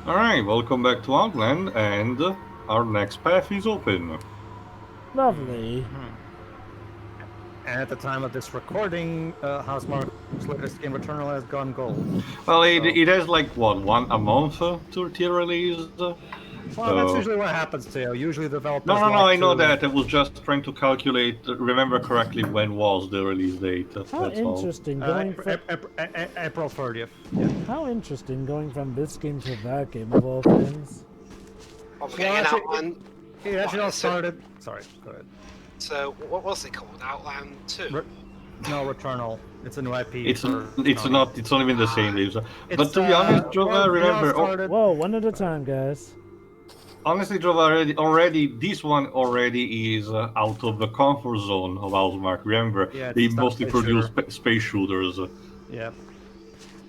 Alright, welcome back to Outland, and our next path is open. Lovely. And at the time of this recording, Housemarque's latest game, Returnal, has gone gold. Well, it has like, what, a month to release? Well, that's usually what happens to you. Usually developers No, I know that. I was just trying to remember correctly when was the release date. How interesting going from... April 30th. Yeah. How interesting going from this game to that game of all things. Okay, Outland. It actually all started... Sorry, go ahead. So, what was it called? Outland 2? No, Returnal. It's a new IP. It's not even the same game. But to be honest, Jova, remember... Whoa, one at a time, guys. Honestly, Jova, this one already is out of the comfort zone of Housemarque. Remember, they mostly produce space shooters. Yeah.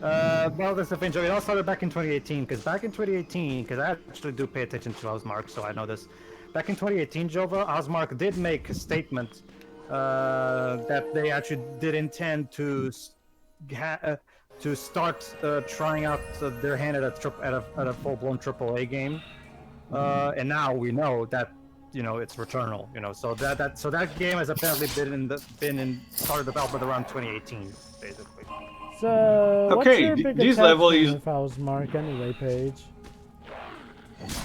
Well, that's the thing, Joe. It all started back in 2018, because I actually do pay attention to Housemarque, so I know this. Back in 2018, Jova, Housemarque did make a statement that they actually did intend to start trying out their hand at a full-blown AAA game. And now we know that it's Returnal. So that game has apparently been in started development around 2018, basically. So okay, what's your big this level is Housemarque anyway, Paige?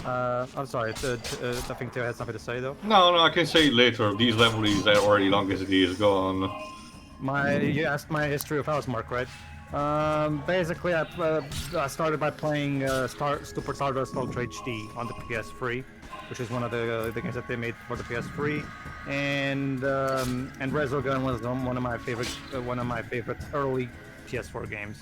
I'm sorry. I think Theo had something to say though. No, I can say it later. This level is already long as it is. Go on. You asked my history of Housemarque, right? Basically, I started by playing Super Stardust Ultra HD on the PS3, which is one of the games that they made for the PS3, and Resogun was one of my favorite early PS4 games,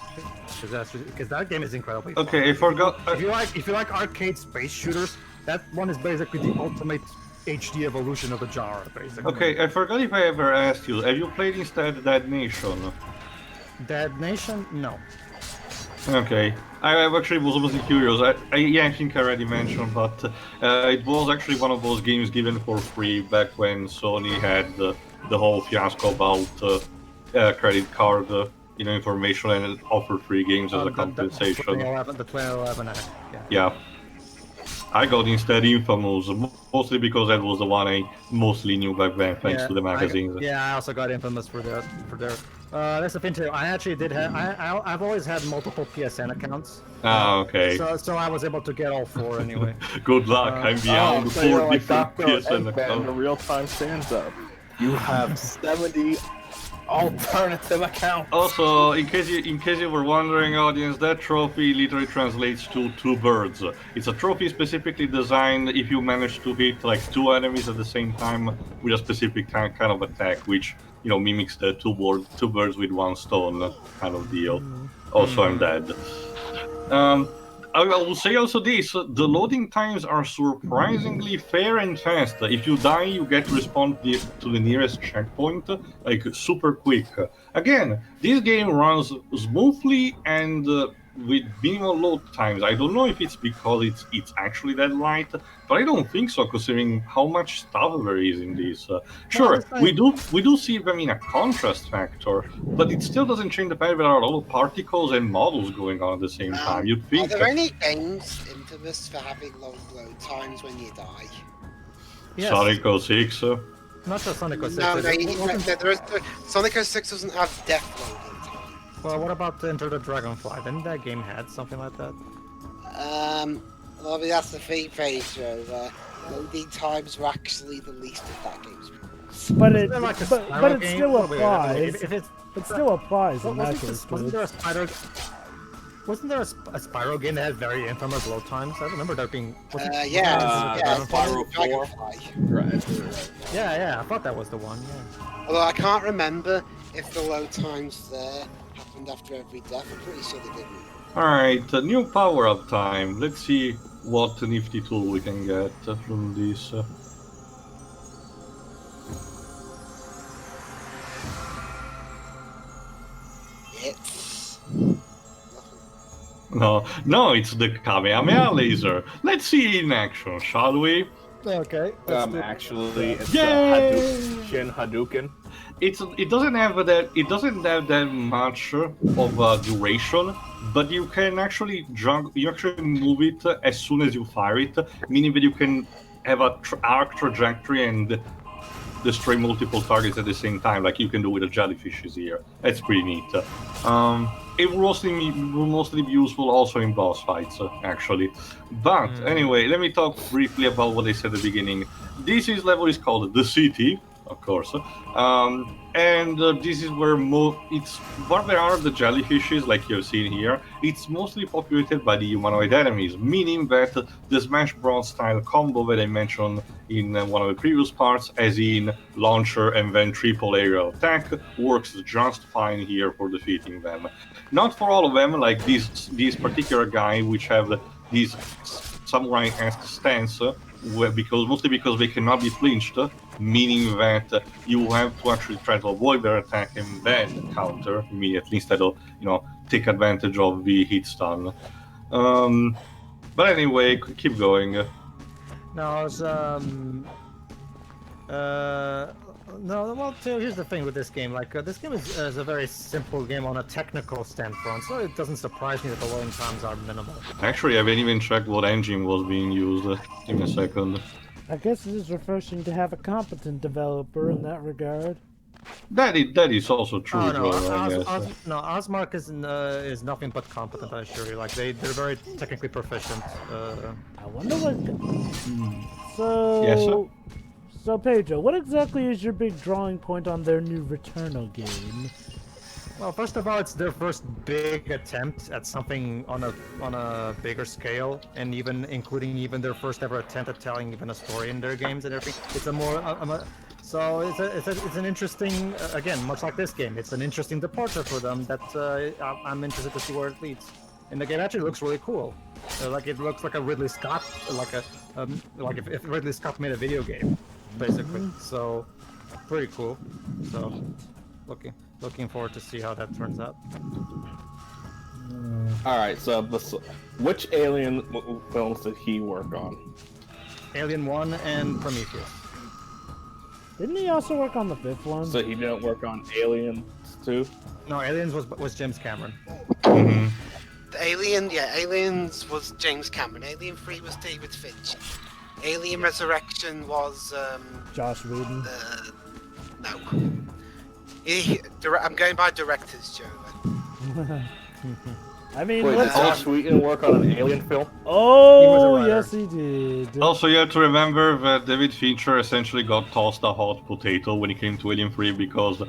because that game is incredibly fun. Okay, I forgot. If you like arcade space shooters, that one is basically the ultimate HD evolution of the genre, basically. Okay, I forgot if I ever asked you. Have you played instead Dead Nation? Dead Nation? No. Okay, I actually was curious. I think I already mentioned, but it was actually one of those games given for free back when Sony had the whole fiasco about credit card information and offered free games as a compensation. The 2011 Act. Yeah. I got instead Infamous, mostly because that was the one I mostly knew back then, thanks to the magazines. I also got Infamous for their. That's the thing too. I actually did have. I've always had multiple PSN accounts. Okay. So I was able to get all 4 anyway. Good luck. I'm beyond 4 different PSN accounts. The real-time stand-up. You have 70 alternative accounts. Also, in case you were wondering, audience, that trophy literally translates to 2 birds. It's a trophy specifically designed if you manage to hit like 2 enemies at the same time with a specific kind of attack, which mimics the two birds with 1 stone kind of deal. Also, I'm dead. I will say also this, the loading times are surprisingly fair and fast. If you die, you get to respawn to the nearest checkpoint, like super quick. Again, this game runs smoothly and with minimal load times. I don't know if it's because it's actually that light, but I don't think so, considering how much stuff there is in this. Sure, we do see them in a contrast factor, but it still doesn't change the fact that there are a lot of particles and models going on at the same time. You'd think. Are there any games infamous for having long load times when you die? Yes. Sonic 06. Not just Sonic 06. Sonic 06 doesn't have death loading. Well, what about Enter the Dragonfly? Didn't that game had something like that? Well, I mean, that's the thing, Pedro. Loading times were actually the least of that game's problems. But it still applies. It still applies in that case. Wasn't there a Spyro game that had very infamous load times? I remember there being. Spyro 4. Right. Yeah, I thought that was the one. Yeah. Although I can't remember if the load times there happened after every death. I'm pretty sure they didn't. Alright, new power-up time. Let's see what nifty tool we can get from this. It's... No, it's the Kamehameha laser. Let's see it in action, shall we? Okay. Actually, it's Yay! Hadouken. It doesn't have that much of a duration, but you can actually move it as soon as you fire it, meaning that you can have a arc trajectory and destroy multiple targets at the same time, like you can do with the jellyfishes here. That's pretty neat. It will mostly be useful also in boss fights, actually. But anyway, let me talk briefly about what I said at the beginning. This level is called the City, of course, and this is where there are the jellyfishes, like you've seen here. It's mostly populated by the humanoid enemies, meaning that the Smash Bros. Style combo that I mentioned in one of the previous parts, as in launcher and then triple aerial attack, works just fine here for defeating them. Not for all of them, like these particular guy, which have these samurai-esque stance, mostly because they cannot be flinched, meaning that you have to actually try to avoid their attack and then counter immediately instead of, take advantage of the hit stun. But anyway, keep going. No, well, so here's the thing with this game. Like, this game is a very simple game on a technical standpoint, so it doesn't surprise me that the loading times are minimal. Actually, I haven't even checked what engine was being used. Give me a second. I guess it is refreshing to have a competent developer in that regard. That is also true. Oh, no, I guess. Osmark is nothing but competent, I assure you. Like, they're very technically proficient. I wonder what... So... Yes, sir? So, Pedro, what exactly is your big drawing point on their new Returnal game? Well, first of all, it's their first big attempt at something on a bigger scale, and including their first ever attempt at telling even a story in their games and everything. It's so it's an interesting, again, much like this game, it's an interesting departure for them that I'm interested to see where it leads. And the game actually looks really cool. Like, it looks like a Ridley Scott, like if Ridley Scott made a video game, basically. So pretty cool. So looking forward to see how that turns out. Alright, so which Alien films did he work on? Alien 1 and Prometheus. Didn't he also work on the 5th one? So he didn't work on Aliens 2? No, Aliens was James Cameron. Mm-hmm. Aliens was James Cameron. Alien 3 was David Fincher. Alien Resurrection was Josh Whedon. No. I'm going by directors, Joe. I mean, wait, did Josh Whedon work on an Alien film? Oh, yes, he did. Also, you have to remember that David Fincher essentially got tossed a hot potato when it came to Alien 3 because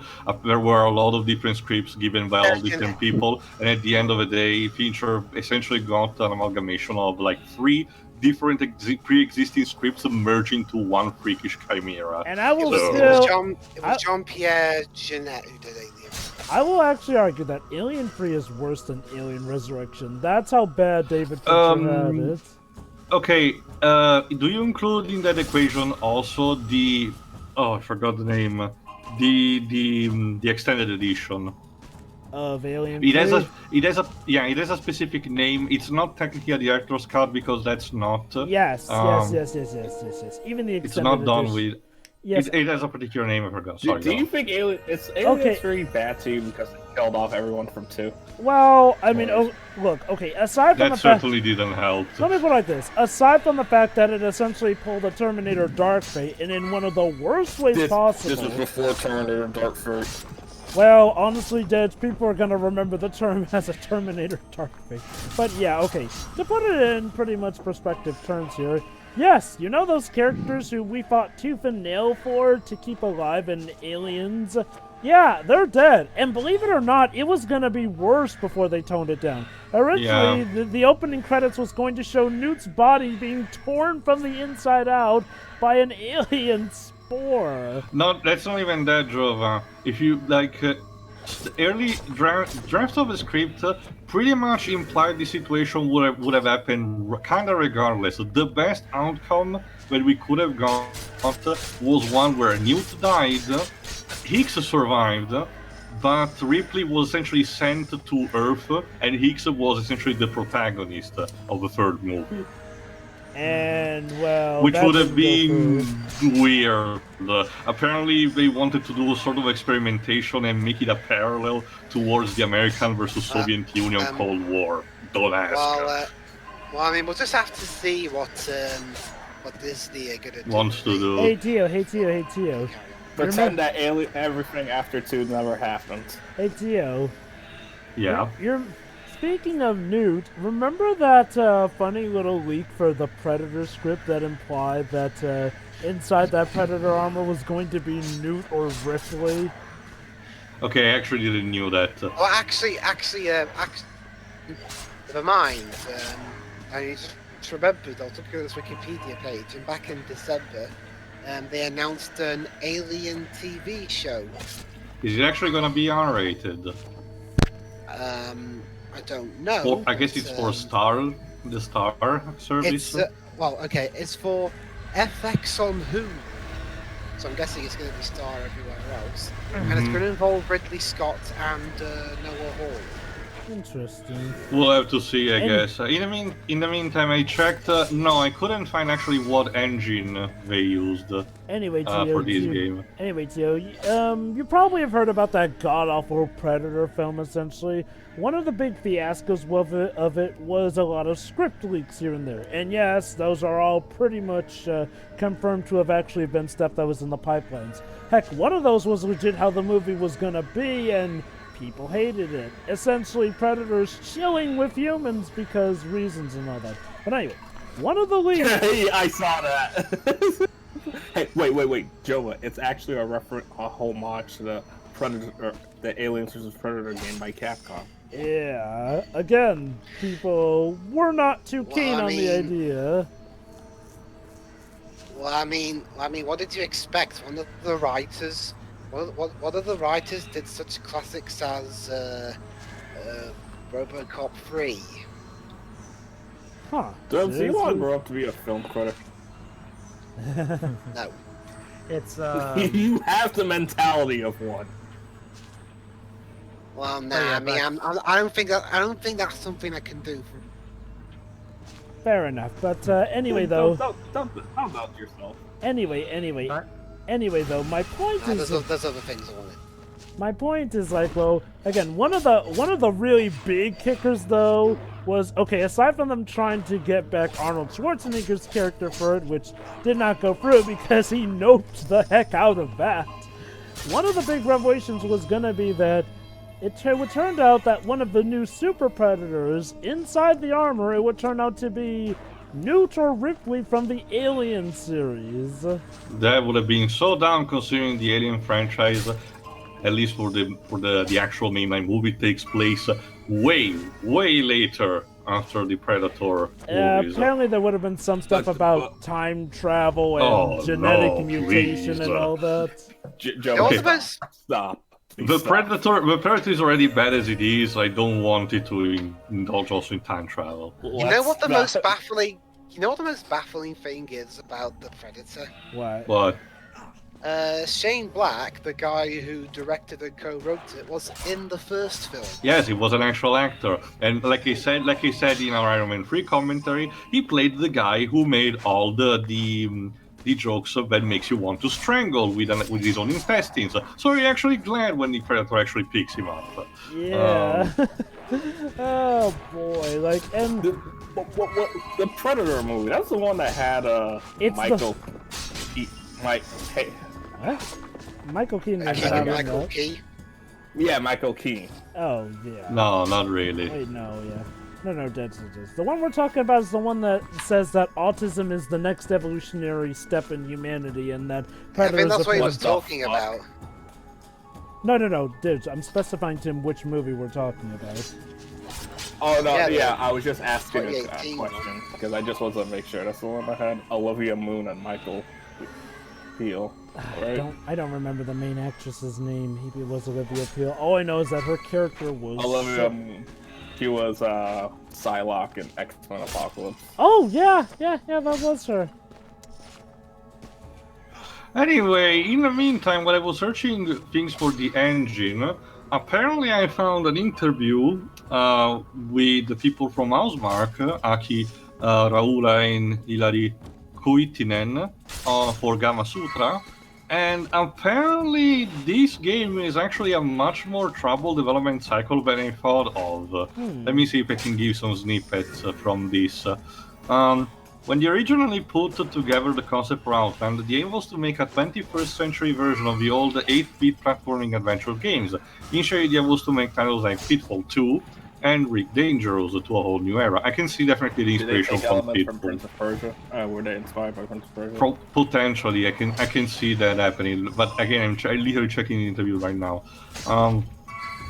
there were a lot of different scripts given by all different people, and at the end of the day, Fincher essentially got an amalgamation of like 3 different pre-existing scripts merged into one freakish chimera. And I will It was Jean-Pierre Jeunet who did Alien. I will actually argue that Alien 3 is worse than Alien Resurrection. That's how bad David Fincher had it. Okay, do you include in that equation also the... Oh, I forgot the name. The extended edition. Of Alien 3? It has a specific name. It's not technically a director's cut because that's not... Yes. Even the extended It's not done edition. with... Yes. It has a particular name, I forgot. Sorry, Do you think Alien 3 bad too because they killed off everyone from 2? Well, I mean, look, okay, aside from that the fact... certainly didn't help. Let me put it like this. Aside from the fact that it essentially pulled a Terminator Dark Fate, and in one of the worst ways possible... This was before Terminator Dark Fate. Well, honestly, Dead, people are gonna remember the term as a Terminator Dark Fate. But yeah, okay, to put it in pretty much perspective terms here, yes, you know those characters who we fought tooth and nail for to keep alive in Aliens? Yeah, they're dead. And believe it or not, it was gonna be worse before they toned it down. Originally, the opening credits was going to show Newt's body being torn from the inside out by an alien spore. No, that's not even that, Jova. If you, like, the early drafts of the script pretty much implied the situation would have happened kind of regardless. The best outcome that we could have got was one where Newt died, Hicks survived, but Ripley was essentially sent to Earth, and Hicks was essentially the protagonist of the third movie. And well, Which that would have didn't go been through. weird. Apparently, they wanted to do a sort of experimentation and make it a parallel towards the American versus Soviet Union Cold War. Don't ask. Well, I mean, we'll just have to see what Disney are gonna do. Wants to do. Hey Tio. Pretend that everything after 2 never happened. Hey Tio. Yeah. You're speaking of Newt. Remember that funny little leak for the Predator script that implied that inside that Predator armor was going to be Newt or Ripley? Okay, I actually didn't knew that. Well, actually, never mind. I just remembered. I was looking at this Wikipedia page, and back in December, they announced an Alien TV show. Is it actually gonna be R-rated? I don't know. Well, I guess it's for the Star service. It's well, okay. It's for FX on Hulu, so I'm guessing it's going to be Star everywhere else, and it's going to involve Ridley Scott and Noah Hall. Interesting. We'll have to see, I guess. In the meantime, I checked. No, I couldn't find actually what engine they used Anyway, Tio, for this game. Anyway, Tio, you probably have heard about that god-awful Predator film, essentially. One of the big fiascos of it was a lot of script leaks here and there. And yes, those are all pretty much confirmed to have actually been stuff that was in the pipelines. Heck, one of those was legit how the movie was gonna be, and people hated it. Essentially, Predators chilling with humans because reasons and all that. But anyway, one of the leaks... Hey, I saw that! Hey, wait, Joa, it's actually a homage to the Predator, the Aliens vs. Predator game by Capcom. Yeah, again, people were not too keen on the idea. Well, I mean, what did you expect? One of the writers... What of the writers did such classics as RoboCop 3? Huh. Does Dejimon grow up to be a film critic? No. It's You have the mentality of one. Well, nah. yeah, I mean, I don't think that's something I can do. Fair enough. But anyway, though. Don't doubt yourself. Anyway, though, my point is. There's other things I wanted. My point is, like, well, again, one of the really big kickers, though, was, okay, aside from them trying to get back Arnold Schwarzenegger's character for it, which did not go through because he noped the heck out of that, one of the big revelations was gonna be that it turned out that one of the new Super Predators, inside the armor, it would turn out to be Newt or Ripley from the Alien series. That would have been so dumb considering the Alien franchise, at least for the actual mainline movie, takes place way later after the Predator movies. Apparently there would have been some stuff about time travel and genetic mutation and all that. Stop. The Predator is already bad as it is. I don't want it to indulge also in time travel. You know what the most baffling thing is about the Predator? What? Shane Black, the guy who directed and co-wrote it, was in the first film. Yes, he was an actual actor, and like I said in our Iron Man 3 commentary, he played the guy who made all the jokes that makes you want to strangle with his own intestines. So you're actually glad when the Predator actually picks him up. Yeah. Oh boy, like, and the Predator movie. That's the one that had Michael. Michael Keaton. Michael Key. Yeah, Michael Keaton. Oh yeah. No, not really. Wait, no, yeah. No, that's the one we're talking about is the one that says that autism is the next evolutionary step in humanity, and that Predator. I think that's what he was talking about. No, dude, I'm specifying to him which movie we're talking about. Oh no, yeah, I was just asking a 2018 question because I just wanted to make sure. That's the one that had Olivia Moon and Michael Peel. Right? I don't remember the main actress's name. Maybe it was Olivia Peel. All I know is that her character was Olivia Moon. She was Psylocke in X-Men Apocalypse. Oh yeah, that was her. Anyway, in the meantime, while I was searching things for the engine, apparently I found an interview with the people from Housemarque, Aki Raula and Ilari Kuitinen for Gamma Sutra. And apparently, this game is actually a much more troubled development cycle than I thought of. Let me see if I can give some snippets from this. When they originally put together the concept for Outland, the aim was to make a 21st century version of the old 8-bit platforming adventure games. Initially, the idea was to make titles like Pitfall 2 and Rick Dangerous to a whole new era. I can see definitely the Did they inspiration take from elements from Pitfall. Prince of Persia? Were they inspired by Prince of Persia? Potentially, I can see that happening. But again, I'm literally checking the interview right now.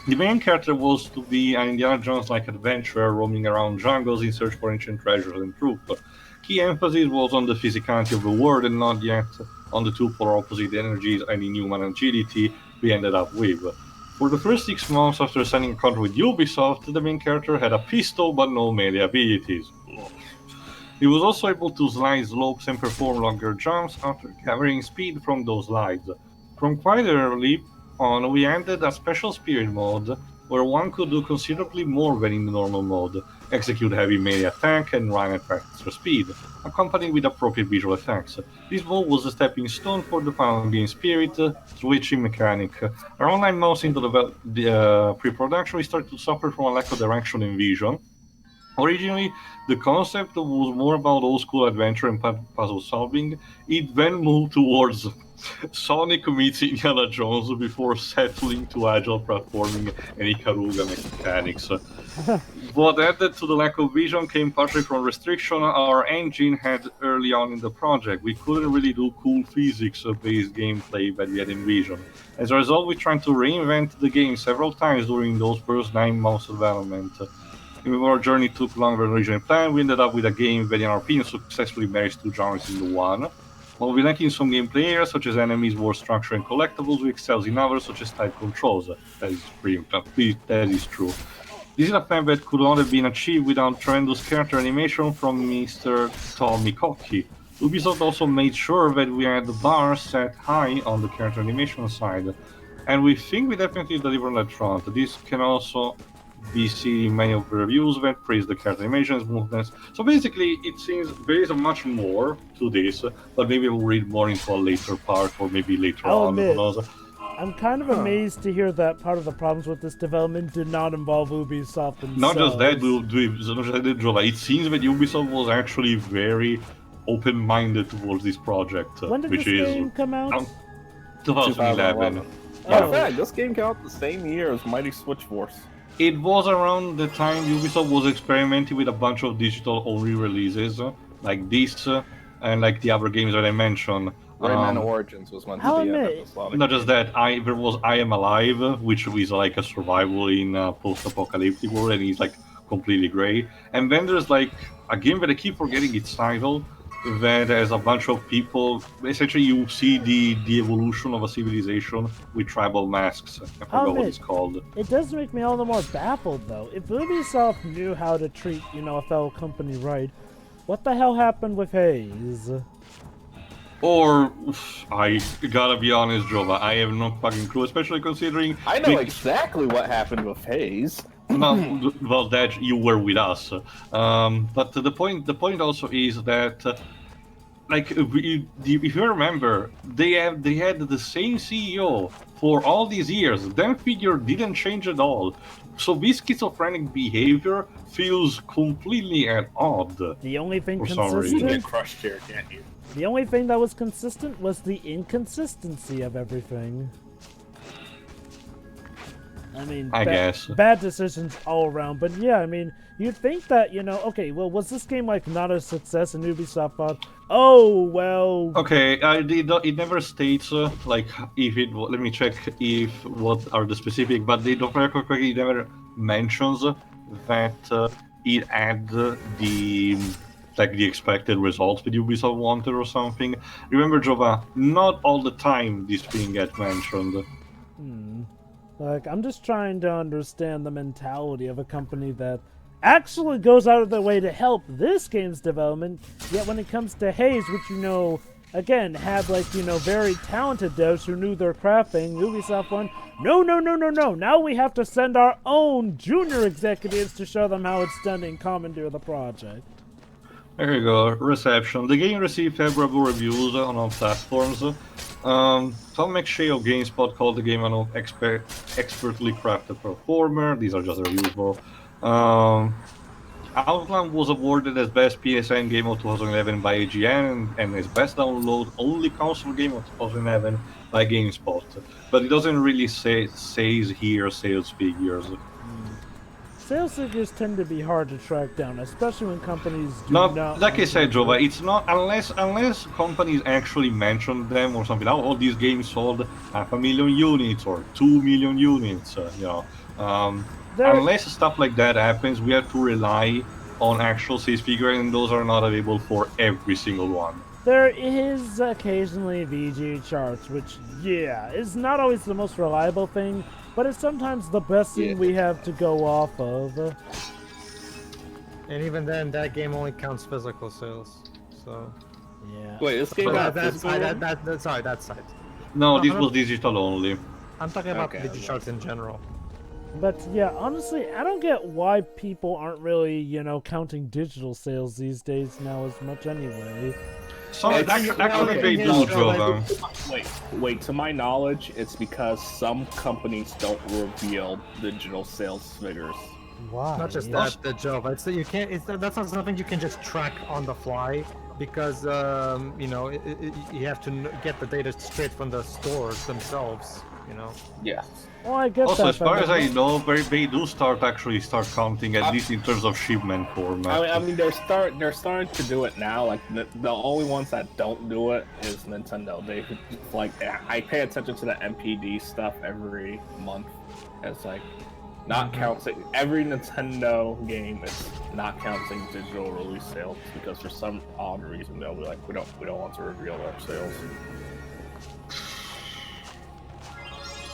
The main character was to be an Indiana Jones-like adventurer roaming around jungles in search for ancient treasures and truth. Key emphasis was on the physicality of the world and not yet on the two polar opposite energies and inhuman agility we ended up with. For the first 6 months after signing a contract with Ubisoft, the main character had a pistol but no melee abilities. He was also able to slide slopes and perform longer jumps after gathering speed from those slides. From quite early on, we added a special spirit mode where one could do considerably more than in the normal mode, execute heavy melee attack and run at faster speed, accompanied with appropriate visual effects. This mode was a stepping stone for the final game Spirit switching mechanic. Around 9 months into the pre-production, we started to suffer from a lack of direction and vision. Originally, the concept was more about old-school adventure and puzzle solving. It then moved towards Sonic meets Indiana Jones before settling to agile platforming and Ikaruga mechanics. What added to the lack of vision came partly from restriction our engine had early on in the project. We couldn't really do cool physics-based gameplay that we had envisioned. As a result, we tried to reinvent the game several times during those first 9 months of development. Even though our journey took longer than originally planned, we ended up with a game that, in our opinion, successfully marries 2 genres into one. While we lack in some gameplay areas, such as enemies, war structure, and collectibles, we excel in others, such as type controls. That is true. This is a fact that could not have been achieved without tremendous character animation from Mr. Tommy Koki. Ubisoft also made sure that we had the bar set high on the character animation side, and we think we definitely delivered on that front. This can also be seen in many of the reviews that praise the character animations, movements. So basically, it seems there is much more to this, but maybe we'll read more into a later part, or maybe later I'll on. admit, Who knows? I'm kind of amazed to hear that part of the problems with this development did not involve Ubisoft themselves. Not just that, it seems that Ubisoft was actually very open-minded towards this project, When did which this is game come out? 2011. Matter Oh. of fact, this game came out the same year as Mighty Switch Force. It was around the time Ubisoft was experimenting with a bunch of digital-only releases, like this, and like the other games that I mentioned. Rayman Origins was meant to I'll be an admit, episodic. Not just that, there was I Am Alive, which is like a survival in a post-apocalyptic world, and it's like completely great. And then there's like a game that I keep forgetting its title, that has a bunch of people. Essentially, you see the evolution of a civilization with tribal masks. I forgot what it's called. It does make me all the more baffled, though. If Ubisoft knew how to treat, a fellow company right, what the hell happened with Haze? Or, I gotta be honest, Jova, I have no fucking clue, especially considering... I know exactly what happened with Haze. Well, that you were with us. But the point also is that, if you remember, they had the same CEO for all these years. That figure didn't change at all. So this schizophrenic behavior feels completely at odd. The only thing For some reason. You can consistent, get crushed here, can't you? the only thing that was consistent was the inconsistency of everything. I mean, I guess. bad decisions all around. But yeah, I mean, you'd think that, okay, well, was this game like not a success and Ubisoft thought, oh, well... Okay, it never states, if it... Let me check what are the specific, but they don't it never mentions that it had the expected results that Ubisoft wanted or something. Remember, Jova, not all the time this thing gets mentioned. I'm just trying to understand the mentality of a company that actually goes out of their way to help this game's development, yet when it comes to Haze, which, again, had, very talented devs who knew their crafting, Ubisoft went, no, now we have to send our own junior executives to show them how it's done and commandeer the project. There you go. Reception. The game received favorable reviews on all platforms. Tom McShay of GameSpot called the game an expertly crafted performer. These are just reviews, though. Outland was awarded as Best PSN Game of 2011 by IGN and as Best Download Only Console Game of 2011 by GameSpot. But it doesn't really says here sales figures. Sales figures tend to be hard to track down, especially when companies do No, not. like I said, Jova, it's not unless companies actually mention them or something. Oh, these games sold 500,000 units or 2 million units. Unless stuff like that happens, we have to rely on actual sales figure, and those are not available for every single one. There is occasionally VG charts, which, yeah, is not always the most reliable thing, but it's sometimes the best thing we have to go off of. And even then, that game only counts physical sales. So. Yeah. Wait, this game got That's physical? sorry, that side. No, this was digital only. I'm talking about Okay. VG charts in general. But yeah, honestly, I don't get why people aren't really, counting digital sales these days now as much anyway. So It's- actually, they do, Jova. Wait, to my knowledge, it's because some companies don't reveal digital sales figures. Why? Not just that, the job. It's you can't. That's not something you can just track on the fly because you have to get the data straight from the stores themselves. Yeah. Well, I get Also, that. as far but as I know, they do start counting, at least in terms of shipment format. I mean, they're starting to do it now. Like the only ones that don't do it is Nintendo. They I pay attention to the MPD stuff every month. It's like not counting every Nintendo game is not counting digital release sales because for some odd reason they'll be like we don't want to reveal our sales.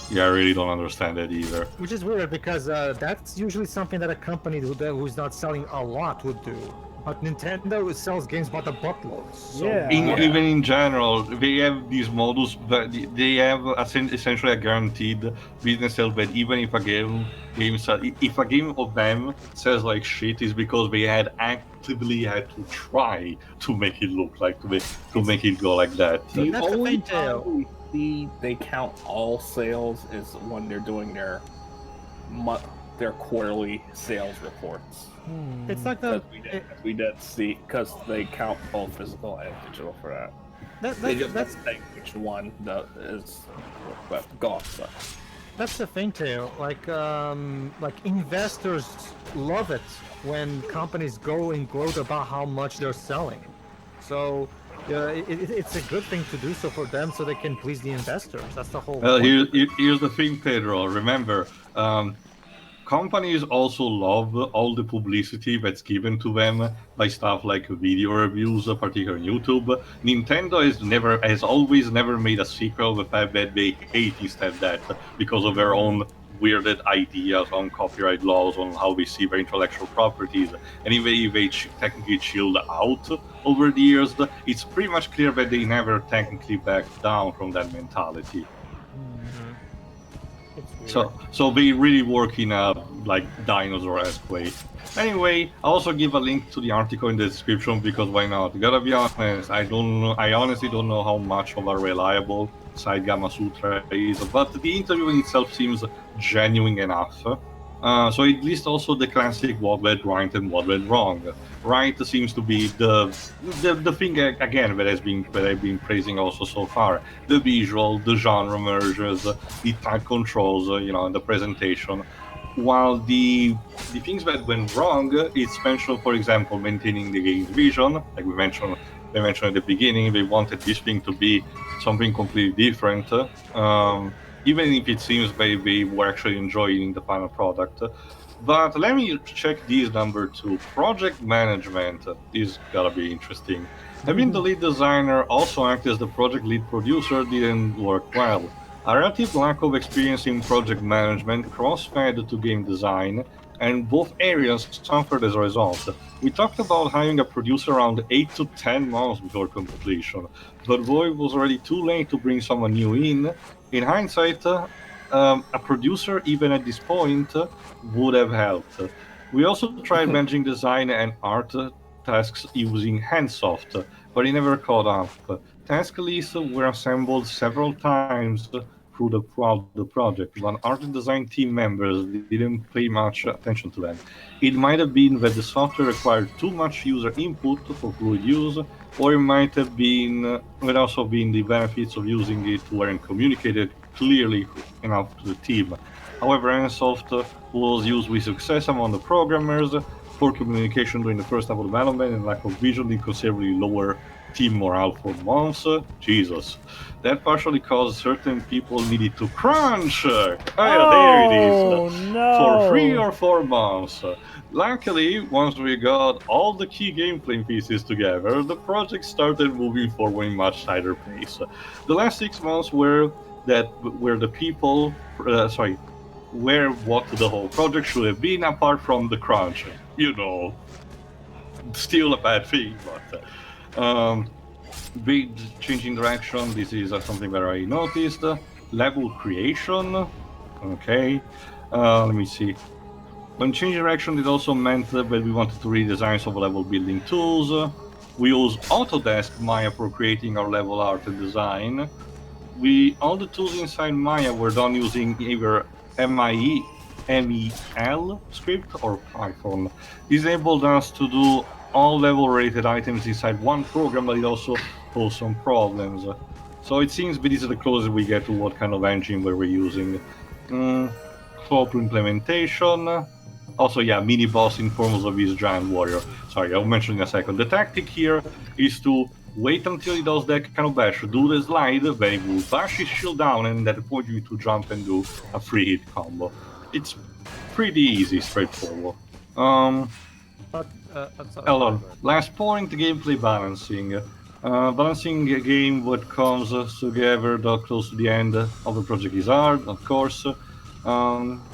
Yeah, I really don't understand that either. Which is weird because that's usually something that a company who's not selling a lot would do. But Nintendo sells games by the buttloads. So, Yeah. Even in general, they have these models, but they have essentially a guaranteed business sale. But even if a game if a game of them sells like shit, is because they had actively had to try to make it look like to make it go like that. The That's the only thing, too. time we see they count all sales is when they're doing their quarterly sales reports. it's like the We did see because they count both physical and digital for that. They just that's say which one is gone. So. That's the thing too. Like investors love it when companies go and gloat about how much they're selling. So it's a good thing to do so for them, so they can please the investors. That's the whole. Well, point. here's the thing, Pedro. Remember, companies also love all the publicity that's given to them by stuff like video reviews, particularly on YouTube. Nintendo has always never made a secret of the fact that they hate instead that because of their own weirded ideas on copyright laws, on how they see their intellectual properties, and if they technically chilled out over the years, it's pretty much clear that they never technically backed down from that mentality. So they really work in a dinosaur-esque way. Anyway, I also give a link to the article in the description because why not? Gotta be honest, I honestly don't know how much of a reliable site Gamma Sutra is, but the interview in itself seems genuine enough. So it lists also the classic what went right and what went wrong. Right seems to be the thing again that I've been praising also so far. The visual, the genre mergers, the type controls, and the presentation. While the things that went wrong, it's mentioned, for example, maintaining the game's vision, like we mentioned at the beginning. They wanted this thing to be something completely different. Even if it seems they were actually enjoying the final product. But let me check these number 2. Project management. This gotta be interesting. Having the lead designer also act as the project lead producer didn't work well. A relative lack of experience in project management cross-fed to game design, and both areas suffered as a result. We talked about hiring a producer around 8 to 10 months before completion, but boy, it was already too late to bring someone new in. In hindsight, a producer, even at this point, would have helped. We also tried managing design and art tasks using Handsoft, but it never caught up. Task lists were assembled several times throughout the project, but art and design team members didn't pay much attention to them. It might have been that the software required too much user input for fluid use, or it might also been the benefits of using it weren't communicated clearly enough to the team. However, Handsoft was used with success among the programmers. Poor communication during the first half of development and lack of vision did considerably lower team morale for months. Jesus. That partially caused certain people needed to crunch. There it Oh, is. no. For 3 or 4 months. Luckily, once we got all the key gameplay pieces together, the project started moving forward in much tighter pace. The last 6 months were the people, where what the whole project should have been apart from the crunch. You know, still a bad thing, but big change in direction. This is something that I noticed. Level creation. Okay, let me see. When changing direction, it also meant that we wanted to redesign some level building tools. We use Autodesk Maya for creating our level art and design. All the tools inside Maya were done using either MEL script or Python. This enabled us to do all level-related items inside one program, but it also posed some problems. So it seems this is the closest we get to what kind of engine we're using. Proper implementation. Also, yeah, mini-boss in forms of his giant warrior. Sorry, I'll mention in a second. The tactic here is to wait until he does that kind of bash, do the slide, then he will bash his shield down, and at the point you need to jump and do a free hit combo. It's pretty easy, straightforward. Last point, gameplay balancing. Balancing a game what comes together close to the end of the project is hard, of course.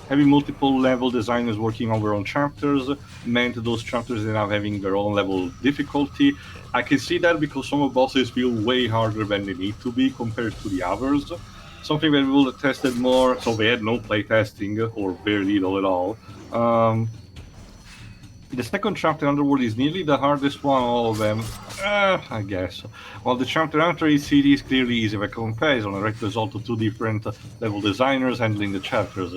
Having multiple level designers working on their own chapters meant those chapters ended up having their own level of difficulty. I can see that because some of the bosses feel way harder than they need to be compared to the others. Something that we will have tested more, so they had no playtesting or very little at all. The second chapter, Underworld, is nearly the hardest one of all of them, I guess. While the chapter after each city is clearly easy by comparison, a direct result of 2 different level designers handling the chapters.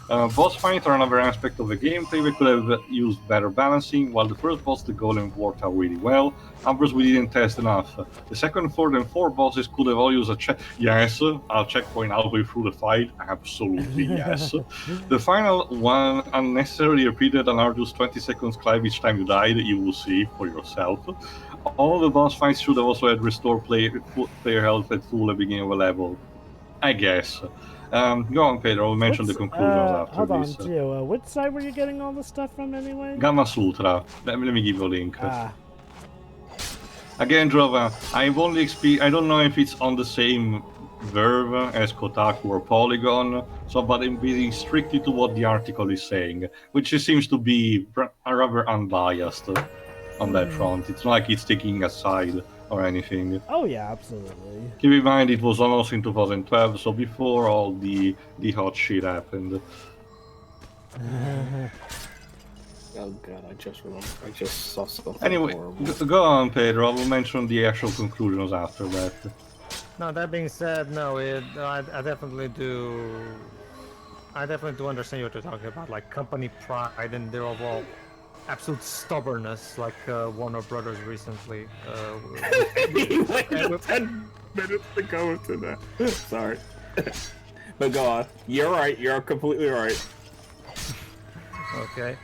Boss fights are another aspect of the gameplay that could have used better balancing. While the first boss, the Golem, worked out really well, others we didn't test enough. The second, third, and fourth bosses could have all used a checkpoint halfway through the fight. Absolutely yes. The final one unnecessarily repeated an arduous 20 seconds climb each time you died. You will see for yourself. All the boss fights should have also had restore player health at full at the beginning of a level. I guess. Go on, Pedro. I'll mention the conclusions after hold this. on, Gio. Which site were you getting all this stuff from anyway? Gamma Sutra. Let me give you a link. Ah. Again, Drova, I don't know if it's on the same verve as Kotaku or Polygon, but I'm being strictly to what the article is saying, which seems to be rather unbiased on that front. It's not like it's taking a side or anything. Oh yeah, absolutely. Keep in mind it was almost in 2012, so before all the hot shit happened. Oh god, I just saw something. Anyway, go on, Pedro. I will mention the actual conclusions after that. No, that being said, no, I definitely do. I definitely do understand what you're talking about, like company pride and their overall absolute stubbornness, like Warner Brothers recently. He waited 10 minutes to go into that. Sorry. But go on. You're right. You're completely right. Okay.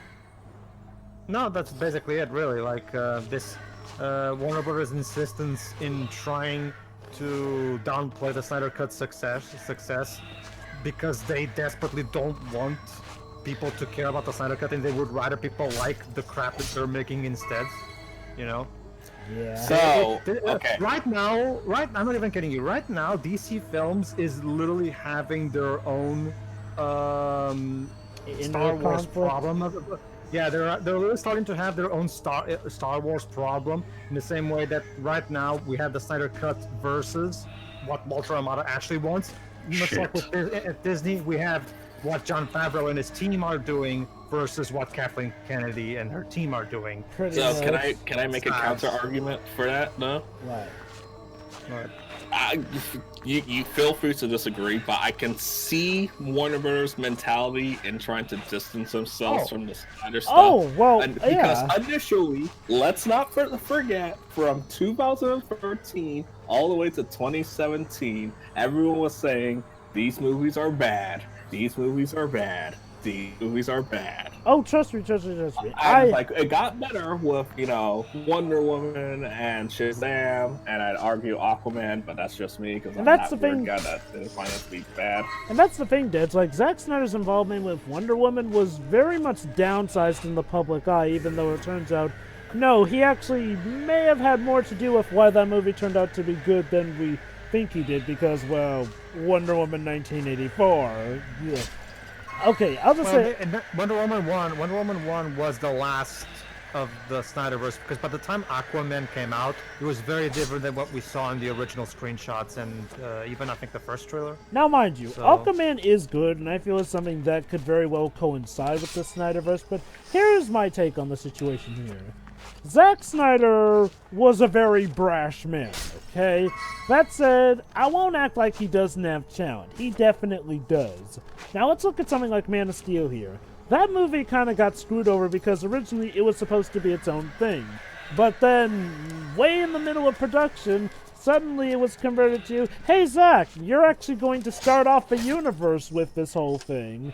No, that's basically it, really. Like this Warner Brothers' insistence in trying to downplay the Snyder Cut success because they desperately don't want people to care about the Snyder Cut, and they would rather people like the crap that they're making instead, you know? Yeah. So, okay. Right now, I'm not even kidding you. Right now, DC Films is literally having their own Star Wars problem. Yeah, they're really starting to have their own Star Wars problem in the same way that right now we have the Snyder Cut versus what Walter Amada actually wants. Much like with at Disney, we have what John Favreau and his team are doing versus what Kathleen Kennedy and her team are doing. Pretty So much. can I make a counter argument for that? No. Right. But You feel free to disagree, but I can see Warner Brothers' mentality in trying to distance themselves from the Snyder stuff. Oh, well, Because yeah. initially, let's not forget, from 2013 all the way to 2017, everyone was saying, these movies are bad, these movies are bad, these movies are bad. Oh, trust me. And like it got better with Wonder Woman and Shazam, and I'd argue Aquaman, but that's just me because I'm that's not the a weird thing. guy that didn't find it to be bad. And that's the thing, Dad. Like, Zack Snyder's involvement with Wonder Woman was very much downsized in the public eye, even though it turns out, no, he actually may have had more to do with why that movie turned out to be good than we think he did, because, well, Wonder Woman 1984. Yeah. Okay, I'll just say... and Wonder Woman 1 was the last of the Snyderverse, because by the time Aquaman came out, it was very different than what we saw in the original screenshots and even, I think, the first trailer. Now, mind you, So- Aquaman is good, and I feel it's something that could very well coincide with the Snyderverse, but here's my take on the situation here. Zack Snyder was a very brash man, okay? That said, I won't act like he doesn't have talent. He definitely does. Now let's look at something like Man of Steel here. That movie kind of got screwed over because originally it was supposed to be its own thing. But then, way in the middle of production, suddenly it was converted to, hey Zack, you're actually going to start off a universe with this whole thing.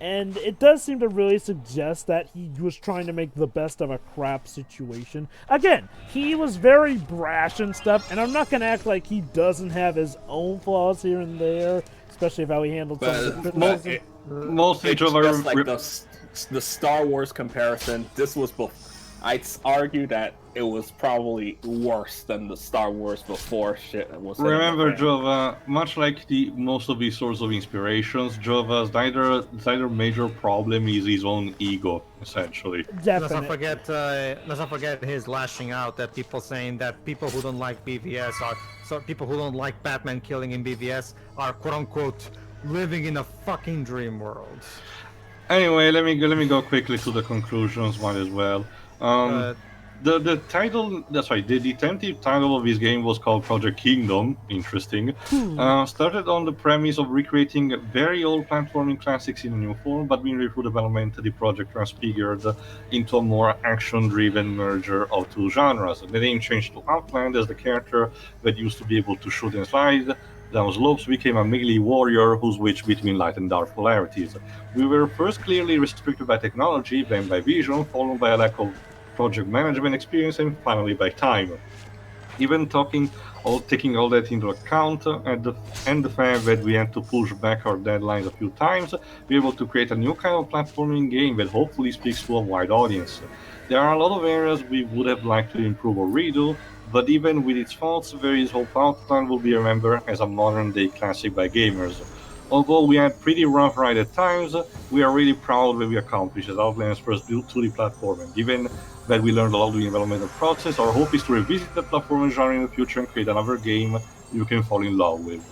And it does seem to really suggest that he was trying to make the best of a crap situation. Again, he was very brash and stuff, and I'm not going to act like he doesn't have his own flaws here and there, especially of how he handled some of the criticism. Mostly, It's Joe, just like the Star Wars comparison. This was I'd argue that it was probably worse than the Star Wars before shit was. remember, Jova, much like most of these sorts of inspirations, Jova's neither major problem is his own ego, essentially. Let's not Definitely. forget his lashing out at people saying that people who don't like BVS people who don't like Batman killing in BVS are quote unquote living in a fucking dream world. Anyway, let me go quickly to the conclusions, might as well. The title, the tentative title of this game was called Project Kingdom. Interesting. Started on the premise of recreating very old platforming classics in a new form, but midway through development, the project transfigured into a more action-driven merger of two genres. The name changed to Outland, as the character that used to be able to shoot and slide down slopes became a melee warrior who switched between light and dark polarities. We were first clearly restricted by technology, then by vision, followed by a lack of project management experience, and finally by time. Even taking all that into account, and the fact that we had to push back our deadlines a few times, we were able to create a new kind of platforming game that hopefully speaks to a wide audience. There are a lot of areas we would have liked to improve or redo, but even with its faults, there is hope Outland will be remembered as a modern-day classic by gamers. Although we had pretty rough ride at times, we are really proud that we accomplished as Outland's first 2D platform, and given that we learned a lot during the development process, our hope is to revisit the platforming genre in the future and create another game you can fall in love with.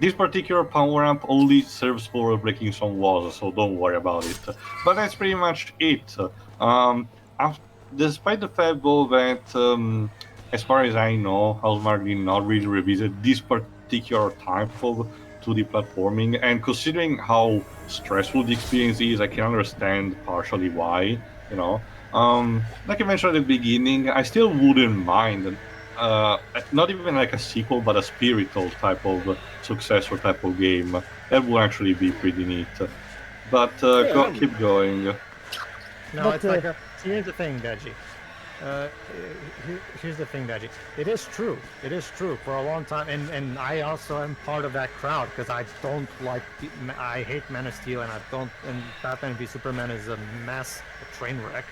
This particular power-up only serves for breaking some walls, so don't worry about it. But that's pretty much it. Despite the fact, though, that, as far as I know, Housemarque did not really revisit this particular type of 2D platforming, and considering how stressful the experience is, I can understand partially why, Like I mentioned at the beginning, I still wouldn't mind, not even like a sequel, but a spiritual type of successor type of game. That would actually be pretty neat. But keep going. No, But, it's like here's the thing, Deji. Here's the thing, Deji. It is true. It is true for a long time, and I also am part of that crowd because I don't like. I hate Man of Steel, and And Batman v Superman is a train wreck.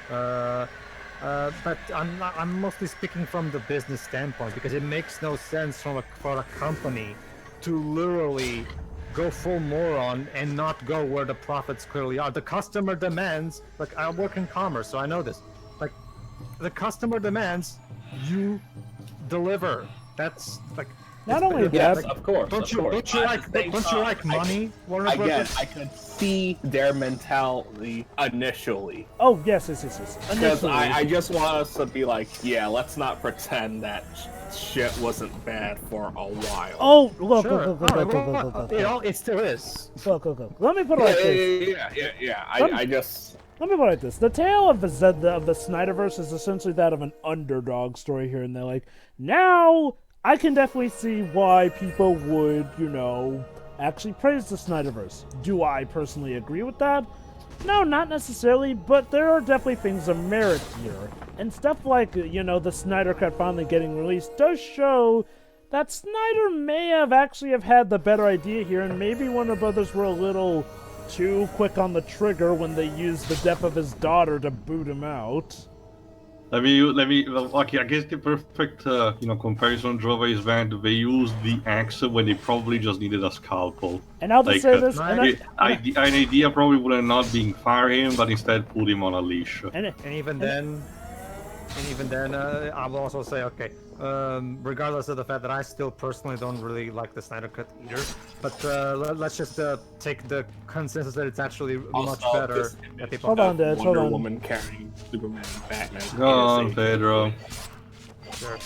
But I'm mostly speaking from the business standpoint because it makes no sense for a company to literally go full moron and not go where the profits clearly are. The customer demands, like I work in commerce, so I know this. Like the customer demands, you deliver. That's like Not only Yes, that, of course. Don't of you course. don't you At like the same don't you time, like money, Warner Again, Brothers? I could see their mentality initially. oh yes. Because Initially. I just want us to be like, yeah, let's not pretend that shit wasn't bad for a while. Oh, look, Sure. look, look, look, look, Alright, look, look, well, look, it still is. look, look, look. Let me put it like this. Yeah. Some- I just. Let me put it like this. The tale of the Snyderverse is essentially that of an underdog story here and there. Like, now, I can definitely see why people would, actually praise the Snyderverse. Do I personally agree with that? No, not necessarily, but there are definitely things of merit here. And stuff like, the Snyder Cut finally getting released does show that Snyder may have actually have had the better idea here, and maybe Warner Brothers were a little too quick on the trigger when they used the death of his daughter to boot him out. Okay, I guess the perfect, comparison Jova is when they used the axe when they probably just needed a scalpel. And I'll just say this, right. and An idea probably would have not been fire him, but instead put him on a leash. And even then, I will also say, okay, regardless of the fact that I still personally don't really like the Snyder Cut either, but let's just take the consensus that it's actually much better. That people Hold on, Dad, hold Wonder on. Woman carrying Superman and Batman. Go on, Pedro. Sure.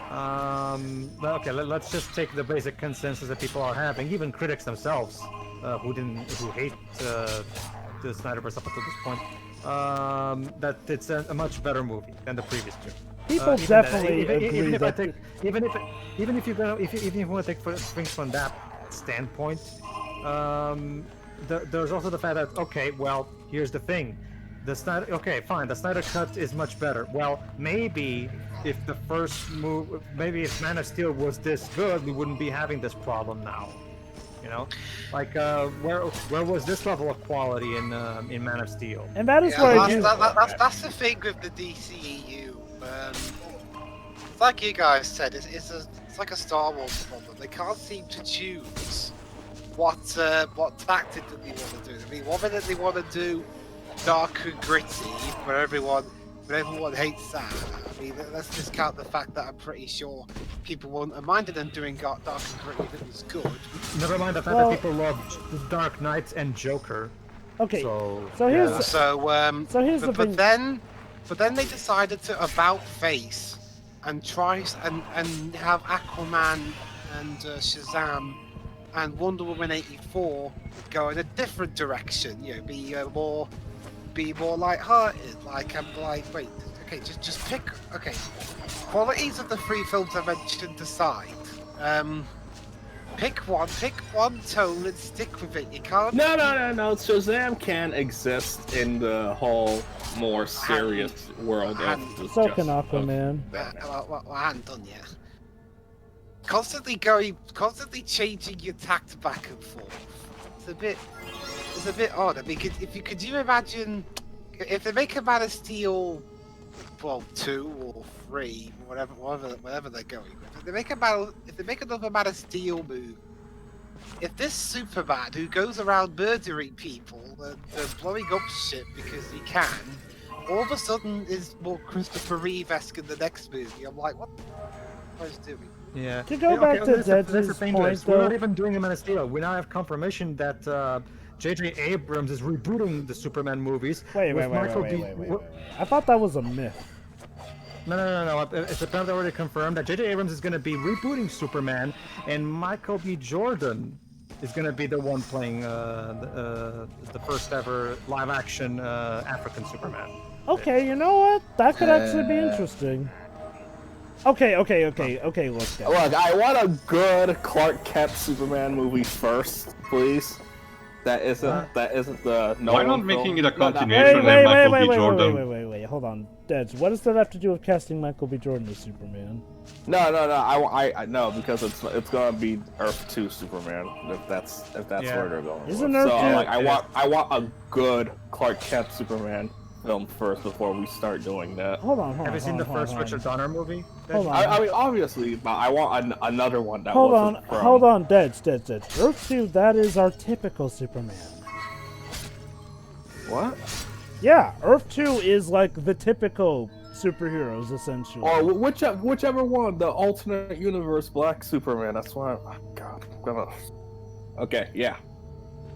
But okay, let's just take the basic consensus that people are having, even critics themselves, who hate the Snyderverse up until this point, that it's a much better movie than the previous two. people Even definitely that- agree even if I that... take, even if you want to take things from that standpoint, there's also the fact that, okay, well, here's the thing. The Snyder Cut is much better. Well, maybe if the first move, maybe if Man of Steel was this good, we wouldn't be having this problem now. Like where was this level of quality in Man of Steel? And that is Yeah, where I do... that's the thing with the DCEU. It's like you guys said, it's like a Star Wars problem. They can't seem to choose what tactic that they want to do. I mean, one minute they want to do dark and gritty, but everyone hates that. I mean, let's discount the fact that I'm pretty sure people wouldn't have minded them doing dark and gritty if it was good. Never mind the fact Well- that people love The Dark Knight and Joker. Okay, So here's- yeah. So here's the thing. But then they decided to about face and try and have Aquaman and Shazam and Wonder Woman 84 go in a different direction. Be more light-hearted. Like I'm like, wait, okay, just pick. Okay, qualities of the three films I mentioned aside. Pick one tone and stick with it. You can't. No. Shazam can exist in the whole more serious world of the So can Aquaman. Well, I hadn't done yet. Constantly changing your tact back and forth. It's a bit odd. I mean, could you imagine if they make a Man of Steel, well, 2 or 3, whatever they're going with. If they make another Man of Steel movie, if this Superman who goes around murdering people and blowing up shit because he can, all of a sudden is more Christopher Reeve-esque in the next movie, I'm like, what the fuck is doing? Yeah. To go back to that's the Zed's thing, point, guys. We're not though- even doing the Man of Steel. We now have confirmation that J.J. Abrams is rebooting the Superman movies. Wait. with Michael B. I thought that was a myth. No. It's apparently already confirmed that J.J. Abrams is going to be rebooting Superman, and Michael B. Jordan is going to be the one playing the first ever live-action African Superman. Okay, you know what? That could actually be interesting. Okay, look, guys. Look, I want a good Clark Kent Superman movie first, please. That isn't the no. Why not one making film? it a No, no. continuation and Michael B. Jordan? Wait, hold on. Deds, what does that have to do with casting Michael B. Jordan as Superman? No. I no, because it's gonna be Earth 2 Superman if that's Yeah. where they're going. Isn't with. Earth So 2 like I want a good Clark Kent Superman film first before we start doing that. Hold on. Have you seen the first Richard Donner movie? Hold on. I mean, obviously, but I want another one that Hold wasn't from... on, Deds. Earth 2, that is our typical Superman. What? Yeah, Earth 2 is like the typical superheroes, essentially. Or whichever one, the alternate universe Black Superman. That's why. Oh, God, I'm gonna. Okay, yeah.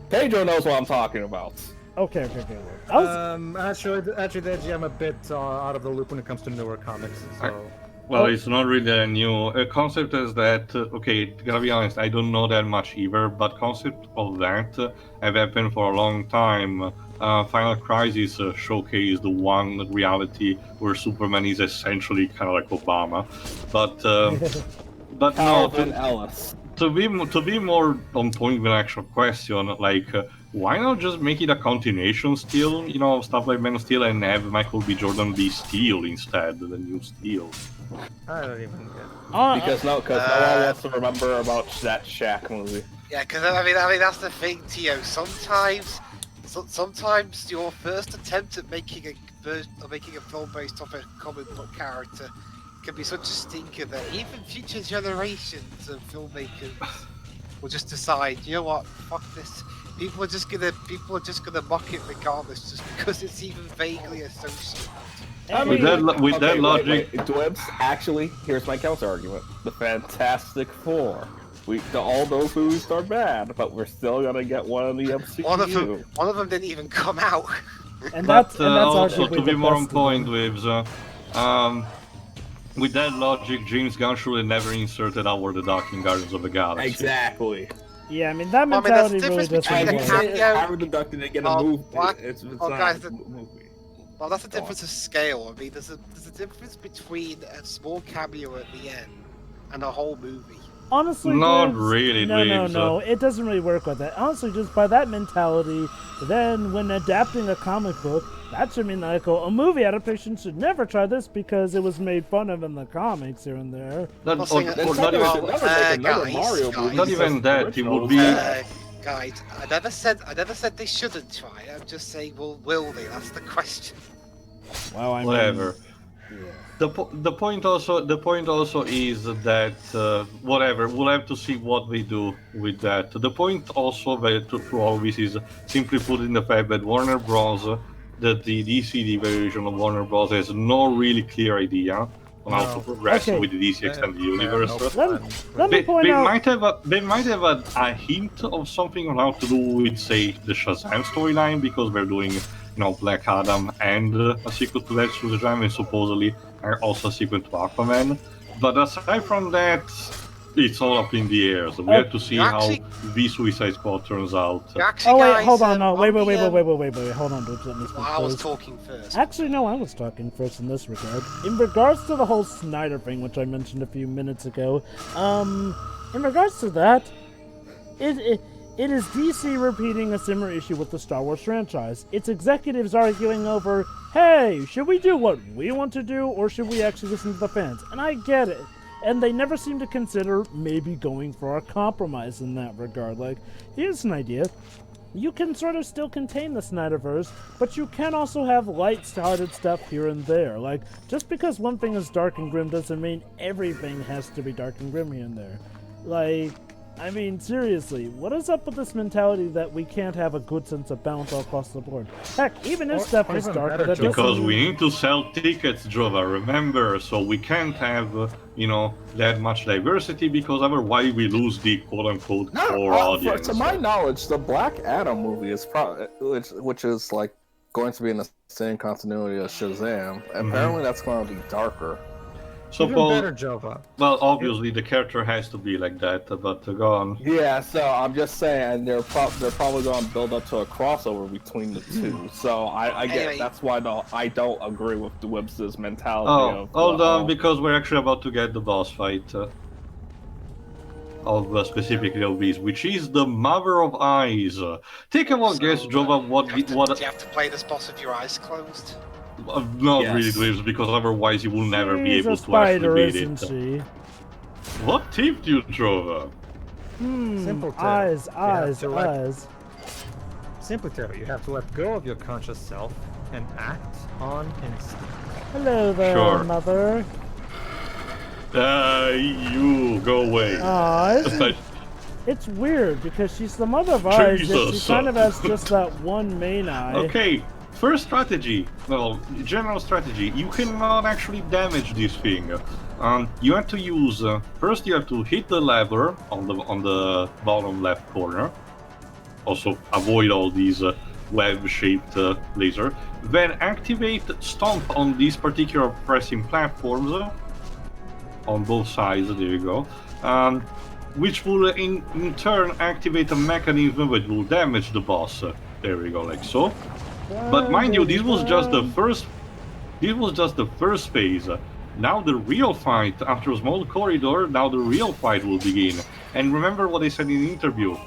Pedro knows what I'm talking about. Okay. Actually, Deji, I'm a bit out of the loop when it comes to newer comics. So. Well, it's not really a new concept. Is that okay? Gotta be honest, I don't know that much either. But concept of that have happened for a long time. Final Crisis showcased the one reality where Superman is essentially kind of like Obama, but no. Calvin Ellis. To be more on point with an actual question, like why not just make it a continuation still? You know, stuff like Man of Steel and have Michael B. Jordan be Steel instead, the new Steel. I don't even get. Because no one wants to remember about that Shaq movie. Yeah, because I mean that's the thing, Tio. Sometimes your first attempt at making a film based off a comic book character can be such a stinker that even future generations of filmmakers will just decide, you know what, fuck this. People are just gonna mock it regardless, just because it's even vaguely associated. With that logic, Dwebs, actually, here's my counter argument: the Fantastic Four. All those movies are bad, but we're still gonna get one of the MCU. One of them didn't even come out. And that's also arguably to be the more on best point one. with that logic, James Gunn should have never inserted Howard the Duck in Guardians of the Galaxy. Exactly. Yeah, I mean that Well, I mean, mentality that's the really difference doesn't between a work. cameo- Howard the Duck didn't get a movie. It's not guys, a movie. Well, that's a difference of scale. I mean, there's a difference between a small cameo at the end and a whole movie. Honestly, Not Dibs, really, No, Dibs. it doesn't really work with that. Honestly, just by that mentality, then when adapting a comic book, that should mean like a movie adaptation should never try this because it was made fun of in the comics here and there. Not Well, saying- even guys, that. It would be. Guys, I never said they shouldn't try. I'm just saying, will they? That's the question. Well, I mean, Whatever. The point also is that whatever, we'll have to see what they do with that. The point also that through all this is simply put in the fact that Warner Bros. That the DC division of Warner Bros. Has no really clear idea on how to progress with the DC Extended Universe. let me point out. They might have a hint of something on how to do with, say, the Shazam storyline because they're doing, Black Adam and a sequel to that Shazam, and supposedly also a sequel to Aquaman. But aside from that, it's all up in the air. So we have to see how the Suicide Squad turns out. Actually, Oh wait, guys, hold on, no, wait, hold on, Dibs, let me speak I was first. talking first. Actually, no, I was talking first in this regard. In regards to the whole Snyder thing, which I mentioned a few minutes ago, in regards to that, it is DC repeating a similar issue with the Star Wars franchise. It's executives arguing over, hey, should we do what we want to do, or should we actually listen to the fans? And I get it. And they never seem to consider maybe going for a compromise in that regard. Like, here's an idea. You can sort of still contain the Snyderverse, but you can also have light-hearted stuff here and there. Like, just because one thing is dark and grim doesn't mean everything has to be dark and grim here and there. Like, I mean, seriously, what is up with this mentality that we can't have a good sense of balance all across the board? Heck, even if stuff is even dark, better, that Because doesn't we mean... need to sell tickets, Jova, remember, so we can't have, that much diversity because otherwise we lose the quote-unquote core audience. To my knowledge, the Black Adam movie is which is like going to be in the same continuity as Shazam. Apparently, that's going to be darker. So, Even Paul, better, Jova. well, obviously the character has to be like that, but go on. Yeah, so I'm just saying they're probably going to build up to a crossover between the two. So I get Anyway. that's why I don't agree with the Webster's mentality. Oh, of hold on, because we're actually about to get the boss fight of specifically of these, which is the Mother of Eyes. Take a one guess, Jova, Do you have to play this boss with your eyes closed? Not Yes. really, Dwibs, because otherwise you will never be She's able a to spider, actually beat isn't it. she? What tipped you, Jova? Simple tale. Eyes, You have eyes, to let- eyes. Simply tell you have to let go of your conscious self and act on instinct. Hello there, Sure. mother. You go away. It's weird because she's the mother of eyes, yet she Jesus. kind of has just that one main eye. Okay, first strategy, well, general strategy, you cannot actually damage this thing. You have to use first. You have to hit the lever on the bottom left corner. Also, avoid all these web-shaped laser. Then activate stomp on these particular pressing platforms on both sides. There you go. Which will in turn activate a mechanism that will damage the boss. There we go, like so. But mind you, this was just the first. This was just the first phase. Now the real fight, after a small corridor, now the real fight will begin. And remember what I said in the interview.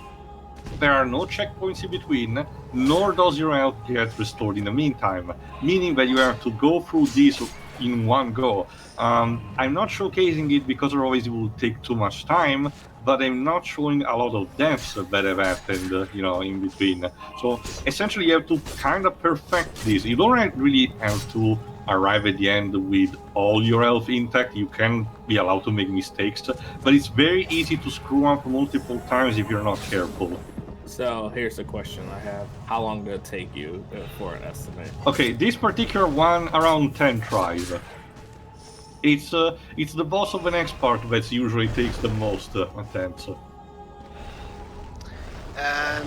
There are no checkpoints in between, nor does your health get restored in the meantime. Meaning that you have to go through this in one go. I'm not showcasing it because otherwise it will take too much time, but I'm not showing a lot of deaths that have happened, in between. So essentially, you have to kind of perfect this. You don't really have to arrive at the end with all your health intact. You can be allowed to make mistakes, but it's very easy to screw up multiple times if you're not careful. So here's the question I have: how long did it take you for an estimate? Okay, this particular one around 10 tries. It's the boss of the next part that usually takes the most attempts.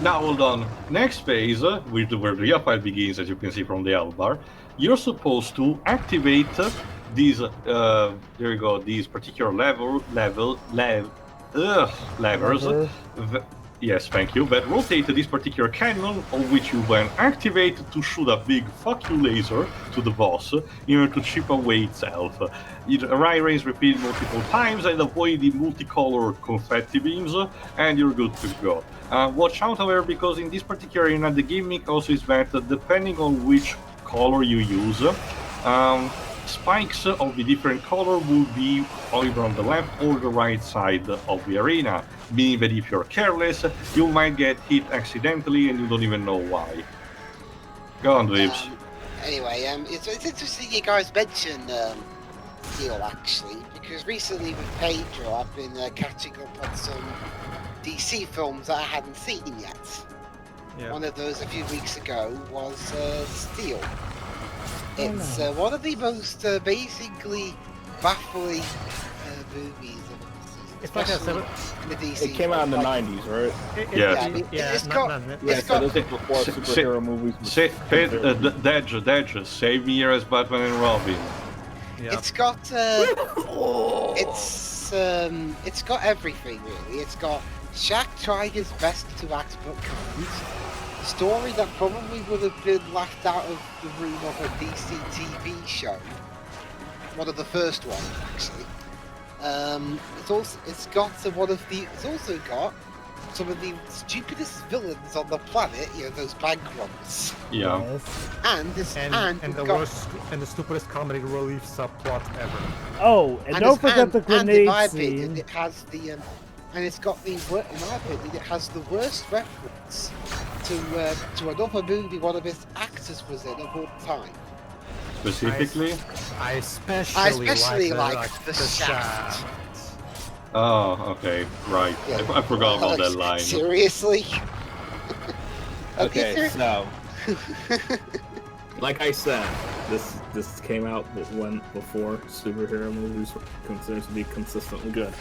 Now hold on. Next phase, where the real fight begins, as you can see from the L bar, you're supposed to activate these. There you go. These particular levers. Yes, thank you. That rotate this particular cannon, of which you then activate to shoot a big fuck you laser to the boss in order to chip away its health. Raise repeat multiple times and avoid the multicolored confetti beams, and you're good to go. Watch out, however, because in this particular arena, the gimmick also is that depending on which color you use, spikes of the different color will be either on the left or the right side of the arena, meaning that if you're careless, you might get hit accidentally and you don't even know why. Go on, Vibes. Anyway, it's interesting you guys mention Steel, actually, because recently with Pedro, I've been catching up on some DC films that I hadn't seen yet. Yeah. One of those a few weeks ago was Steel. It's one of the most basically baffling movies. It's like a in the DC. It came out in the 90s, right? It's got this is before superhero movies. Dej, save me here as Batman and Robin. Yeah. It's got it's got everything really. It's got Shaq trying his best to act but can't. Story that probably would have been laughed out of the room of a DC TV show. One of the first ones, actually. It's also got some of the stupidest villains on the planet. Those bank robbers. Yeah. And the stupidest comedy relief subplot ever. Oh, and don't forget the grenade in my scene. opinion, it has the and it's got the, in my opinion, it has the worst reference to another movie one of its actors was in of all time. Specifically? I especially like the Shaft. Oh, okay, right. Yeah. I forgot about that line. Seriously? Okay, so like I said, this came out before superhero movies were considered to be consistently good.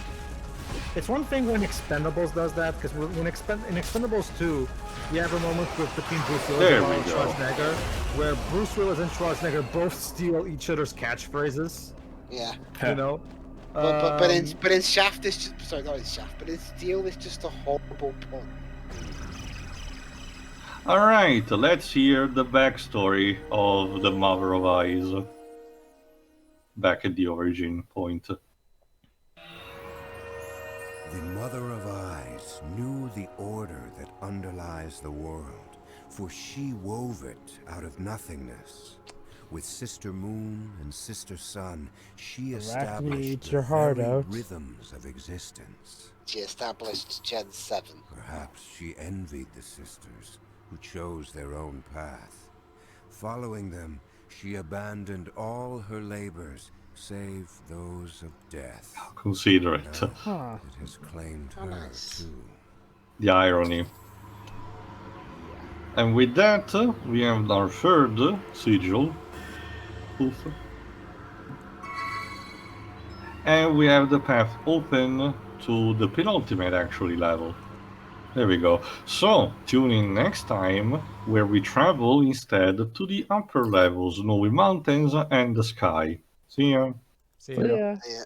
It's one thing when Expendables does that, because in Expendables 2, you have a moment between Bruce Willis and Arnold Schwarzenegger, where Bruce Willis and Schwarzenegger both steal each other's catchphrases. Yeah. But in Shaft, it's just, sorry, not in Shaft, but in Steel, it's just a horrible pun. Alright, let's hear the backstory of the Mother of Eyes. Back at the origin point. The Mother of Eyes knew the order that underlies the world, for she wove it out of nothingness. With Sister Moon and Sister Sun, she established the very rhythms of existence. She established Gen 7. Perhaps she envied the sisters, who chose their own path. Following them, she abandoned all her labors, save those of death. Consider it. It has claimed her too. The irony. And with that, we have our third sigil. Poof. And we have the path open to the penultimate actually level. There we go. So, tune in next time, where we travel instead to the upper levels, Snowy Mountains and the sky. See ya! See So ya. yeah. Yeah.